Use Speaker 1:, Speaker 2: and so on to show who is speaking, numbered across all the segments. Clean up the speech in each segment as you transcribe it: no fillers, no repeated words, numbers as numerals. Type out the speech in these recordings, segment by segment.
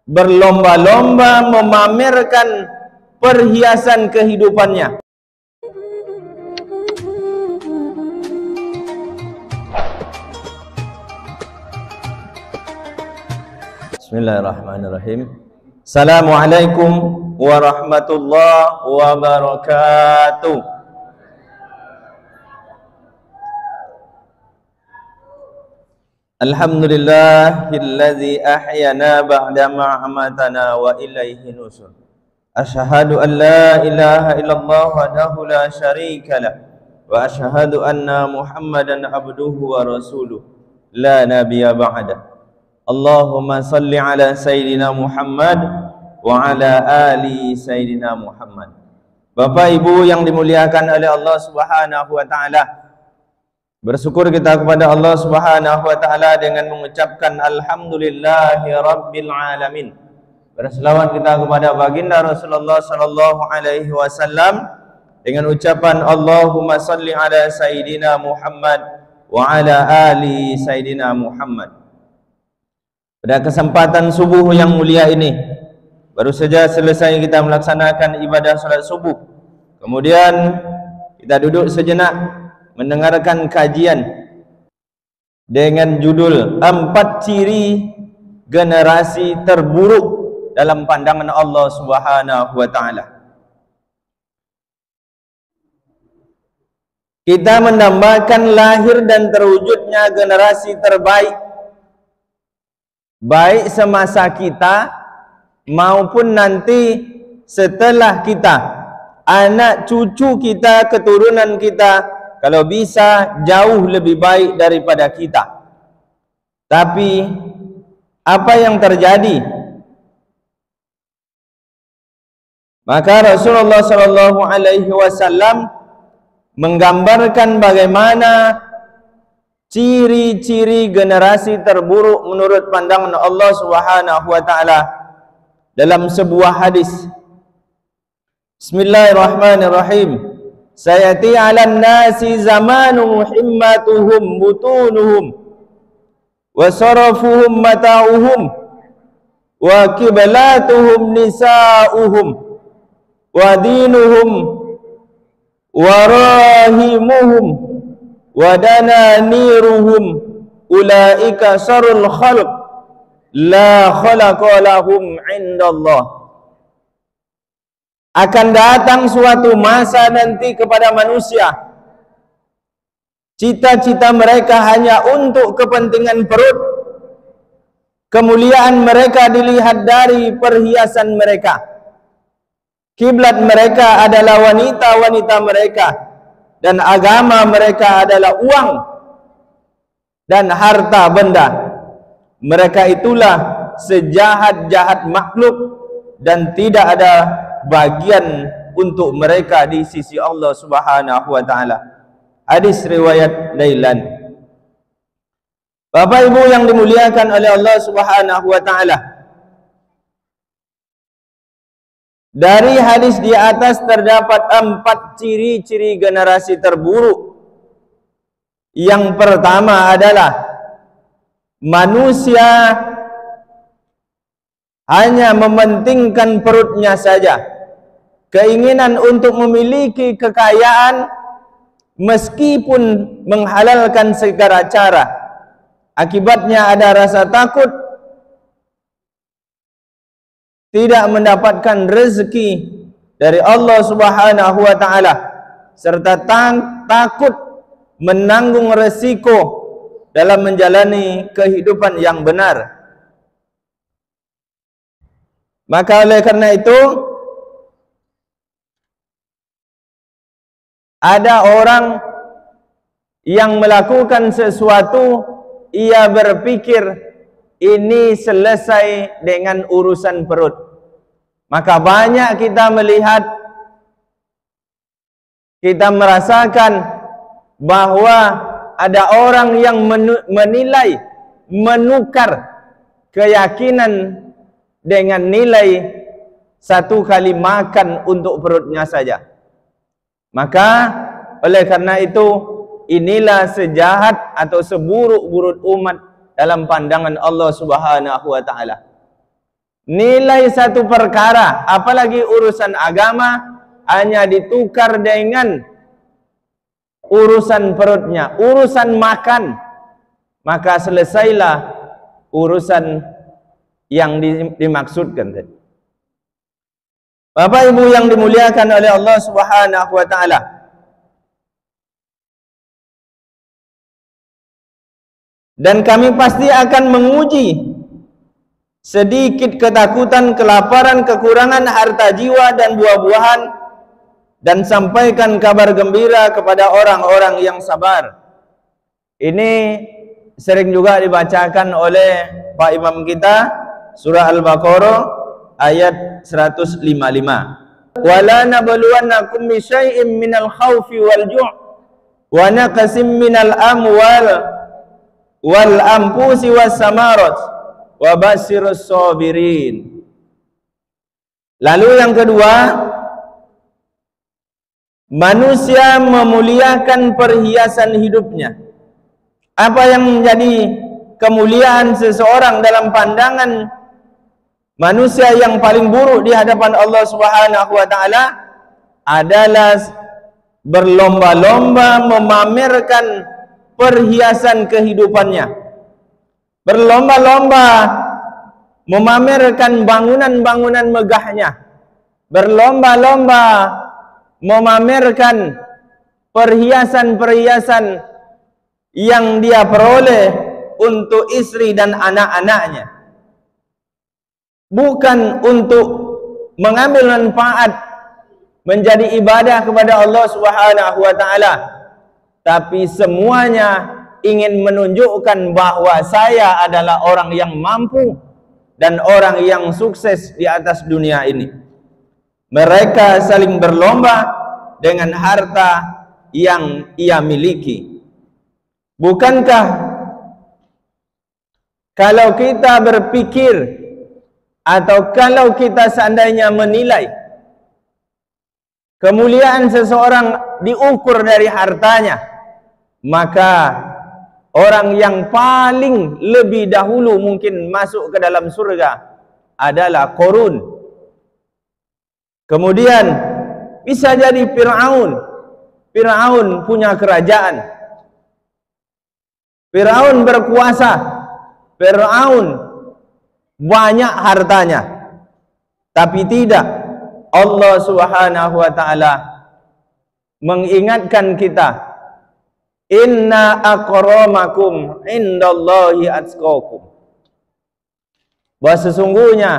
Speaker 1: berlomba-lomba memamerkan perhiasan kehidupannya. Bismillahirrahmanirrahim. Assalamualaikum warahmatullahi wabarakatuh. Alhamdulillahilladzi ahyana ba'da ma amatana wa ilaihi nusur. Asyhadu an la ilaha illallah wahdahu la syarika lah wa asyhadu anna Muhammadan abduhu wa rasuluh la nabiyya ba'da. Allahumma salli ala sayyidina Muhammad wa ala ali sayyidina Muhammad. Bapak Ibu yang dimuliakan oleh Allah Subhanahu wa taala, bersyukur kita kepada Allah Subhanahu wa taala dengan mengucapkan alhamdulillahi rabbil alamin. Berselawat kita kepada baginda Rasulullah sallallahu alaihi wasallam dengan ucapan Allahumma salli ala sayyidina Muhammad wa ala ali sayyidina Muhammad. Pada kesempatan subuh yang mulia ini, baru saja selesai kita melaksanakan ibadah salat subuh. Kemudian kita duduk sejenak mendengarkan kajian dengan judul 4 ciri generasi terburuk dalam pandangan Allah Subhanahu wa taala. Kita mendambakan lahir dan terwujudnya generasi terbaik, baik semasa kita maupun nanti setelah kita, anak cucu kita, keturunan kita, kalau bisa jauh lebih baik daripada kita. Tapi apa yang terjadi? Maka Rasulullah sallallahu alaihi wasallam menggambarkan bagaimana ciri-ciri generasi terburuk menurut pandangan Allah Subhanahu wa taala dalam sebuah hadis. Bismillahirrahmanirrahim. Sayati 'alan nasi zamanu himmatuhum butunuhum wa sarafuhum mata'uhum wa qiblatuhum nisa'uhum wa dinuhum wa rahimuhum wa dananiruhum ulaika sarul khalq la khalaqa lahum 'indallah. Akan datang suatu masa nanti kepada manusia, cita-cita mereka hanya untuk kepentingan perut. Kemuliaan mereka dilihat dari perhiasan mereka. Kiblat mereka adalah wanita-wanita mereka, dan agama mereka adalah uang dan harta benda. Mereka itulah sejahat-jahat makhluk dan tidak ada bagian untuk mereka di sisi Allah Subhanahu wa taala. Hadis riwayat Dailan. Bapak Ibu yang dimuliakan oleh Allah Subhanahu wa taala, dari hadis di atas terdapat 4 ciri-ciri generasi terburuk. Yang pertama adalah manusia hanya mementingkan perutnya saja. Keinginan untuk memiliki kekayaan meskipun menghalalkan segala cara. Akibatnya ada rasa takut tidak mendapatkan rezeki dari Allah Subhanahu wa taala, serta takut menanggung resiko dalam menjalani kehidupan yang benar. Maka oleh karena itu, ada orang yang melakukan sesuatu, ia berpikir ini selesai dengan urusan perut. Maka banyak kita melihat, kita merasakan bahwa ada orang yang menilai, menukar keyakinan dengan nilai 1 kali makan untuk perutnya saja. Maka oleh karena itu, inilah sejahat atau seburuk-buruk umat dalam pandangan Allah Subhanahu wa taala. nilai satu perkara, apalagi urusan agama, hanya ditukar dengan urusan perutnya, urusan makan, maka selesailah urusan yang dimaksudkan tadi. Bapak Ibu yang dimuliakan oleh Allah Subhanahu wa taala, dan kami pasti akan menguji sedikit ketakutan, kelaparan, kekurangan harta jiwa dan buah-buahan, dan sampaikan kabar gembira kepada orang-orang yang sabar. Ini sering juga dibacakan oleh Pak Imam kita, surah Al-Baqarah ayat 155. Wala nabluwannakum bi syai'in minal khaufi wal ju' wa naqsim minal amwal wal anfusi was samarat wa basyirus sabirin. Lalu yang kedua, manusia memuliakan perhiasan hidupnya. Apa yang menjadi kemuliaan seseorang dalam pandangan manusia yang paling buruk di hadapan Allah Subhanahu wa taala adalah berlomba-lomba memamerkan perhiasan kehidupannya. Berlomba-lomba memamerkan bangunan-bangunan megahnya. Berlomba-lomba memamerkan perhiasan-perhiasan yang dia peroleh untuk istri dan anak-anaknya. Bukan untuk mengambil manfaat menjadi ibadah kepada Allah Subhanahu wa taala, tapi semuanya ingin menunjukkan bahwa saya adalah orang yang mampu dan orang yang sukses di atas dunia ini. Mereka saling berlomba dengan harta yang ia miliki. Bukankah kalau kita berpikir atau kalau kita seandainya menilai kemuliaan seseorang diukur dari hartanya, maka orang yang paling lebih dahulu mungkin masuk ke dalam surga adalah Qarun. Kemudian bisa jadi Fir'aun. Fir'aun punya kerajaan. Fir'aun berkuasa. Fir'aun banyak hartanya. Tapi tidak, Allah Subhanahu wa taala mengingatkan kita, inna akramakum indallahi atqakum, bahwa sesungguhnya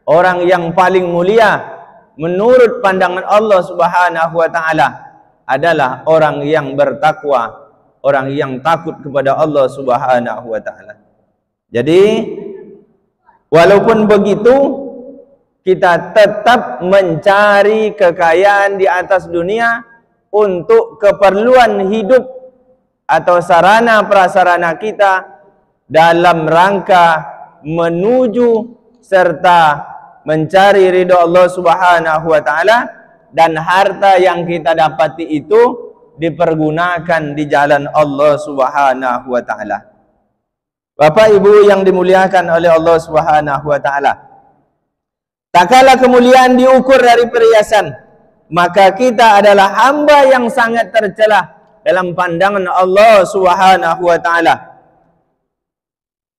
Speaker 1: orang yang paling mulia menurut pandangan Allah Subhanahu wa taala adalah orang yang bertakwa, orang yang takut kepada Allah Subhanahu wa taala. Jadi walaupun begitu, kita tetap mencari kekayaan di atas dunia untuk keperluan hidup atau sarana prasarana kita dalam rangka menuju serta mencari ridha Allah Subhanahu wa taala, dan harta yang kita dapati itu dipergunakan di jalan Allah Subhanahu wa taala. Bapak Ibu yang dimuliakan oleh Allah Subhanahu wa taala, tak kala kemuliaan diukur dari perhiasan, maka kita adalah hamba yang sangat tercela dalam pandangan Allah Subhanahu wa taala.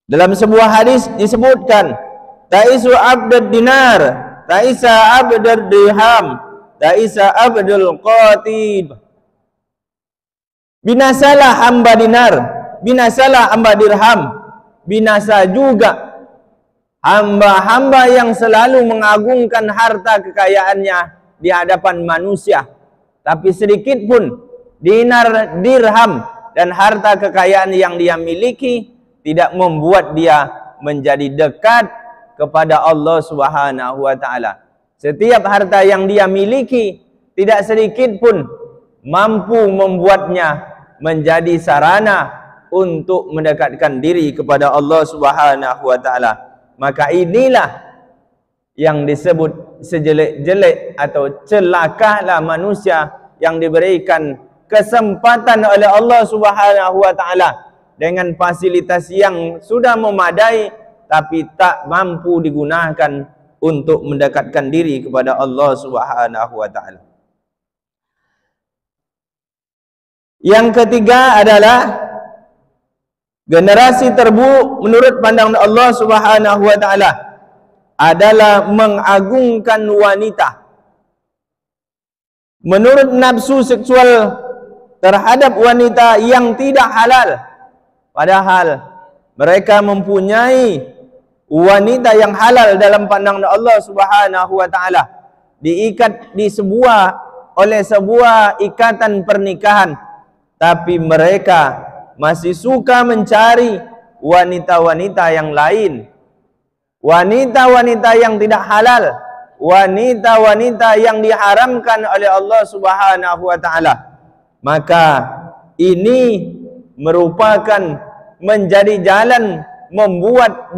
Speaker 1: Dalam sebuah hadis disebutkan, Ta'isu abdud dinar, ta'isa abdud dirham, ta'isa abdul qatib. Binasalah hamba dinar, binasalah hamba dirham, binasa juga hamba-hamba yang selalu mengagungkan harta kekayaannya di hadapan manusia, tapi sedikit pun dinar, dirham dan harta kekayaan yang dia miliki tidak membuat dia menjadi dekat kepada Allah Subhanahu wa taala. Setiap harta yang dia miliki tidak sedikit pun mampu membuatnya menjadi sarana untuk mendekatkan diri kepada Allah Subhanahu wa taala. Maka inilah yang disebut sejelek-jelek atau celakalah manusia yang diberikan kesempatan oleh Allah Subhanahu wa taala dengan fasilitas yang sudah memadai, tapi tak mampu digunakan untuk mendekatkan diri kepada Allah Subhanahu wa taala. Yang ketiga adalah generasi terburuk menurut pandangan Allah Subhanahu wa taala adalah mengagungkan wanita. Menurut nafsu seksual terhadap wanita yang tidak halal, padahal mereka mempunyai wanita yang halal dalam pandangan Allah Subhanahu wa taala, diikat oleh sebuah ikatan pernikahan, tapi mereka masih suka mencari wanita-wanita yang lain, wanita-wanita yang tidak halal, wanita-wanita yang diharamkan oleh Allah Subhanahu wa taala. Maka ini merupakan menjadi jalan membuat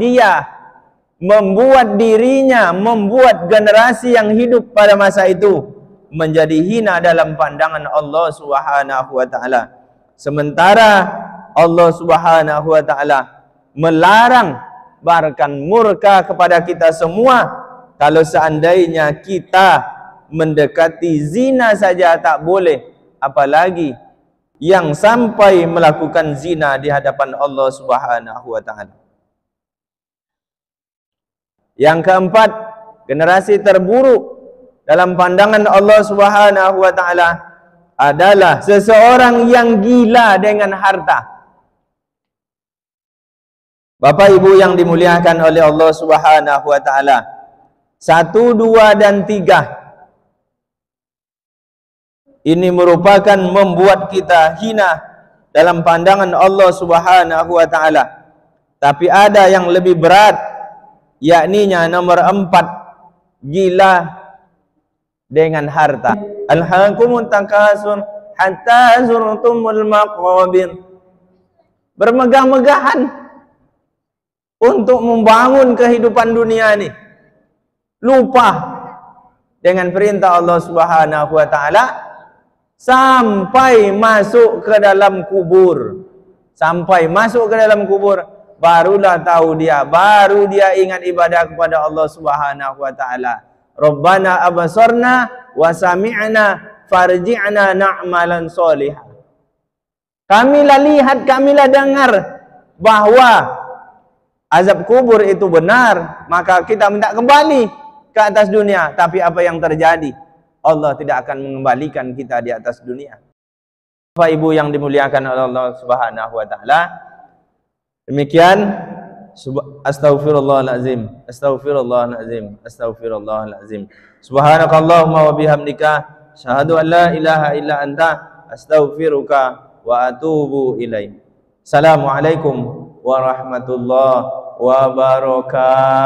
Speaker 1: dirinya, membuat generasi yang hidup pada masa itu menjadi hina dalam pandangan Allah Subhanahu wa taala. Sementara Allah Subhanahu wa taala melarang, bahkan murka kepada kita semua kalau seandainya kita mendekati zina saja tak boleh, apalagi yang sampai melakukan zina di hadapan Allah Subhanahu wa taala. Yang keempat, generasi terburuk dalam pandangan Allah Subhanahu wa taala adalah seseorang yang gila dengan harta. Bapak Ibu yang dimuliakan oleh Allah Subhanahu wa taala, 1, 2 dan 3 ini merupakan membuat kita hina dalam pandangan Allah Subhanahu wa taala. Tapi ada yang lebih berat, yakninya nomor 4, gila dengan harta. Alhaakumut takasur hatta zurtumul maqabir. Bermegah-megahan untuk membangun kehidupan dunia ini, lupa dengan perintah Allah Subhanahu wa taala sampai masuk ke dalam kubur. Sampai masuk ke dalam kubur barulah tahu dia, baru dia ingat ibadah kepada Allah Subhanahu wa taala. Rabbana absarna wa sami'na farji'na na'malan solihah. Kamilah lihat, kamilah dengar bahwa azab kubur itu benar, maka kita minta kembali ke atas dunia. Tapi apa yang terjadi? Allah tidak akan mengembalikan kita di atas dunia. Bapak Ibu yang dimuliakan oleh Allah Subhanahu wa taala, demikian astaghfirullahalazim, astaghfirullahalazim, astaghfirullahalazim. Subhanakallahumma wa bihamdika asyhadu an la ilaha illa anta astaghfiruka wa atubu ilaik. Assalamualaikum warahmatullahi wabarakatuh.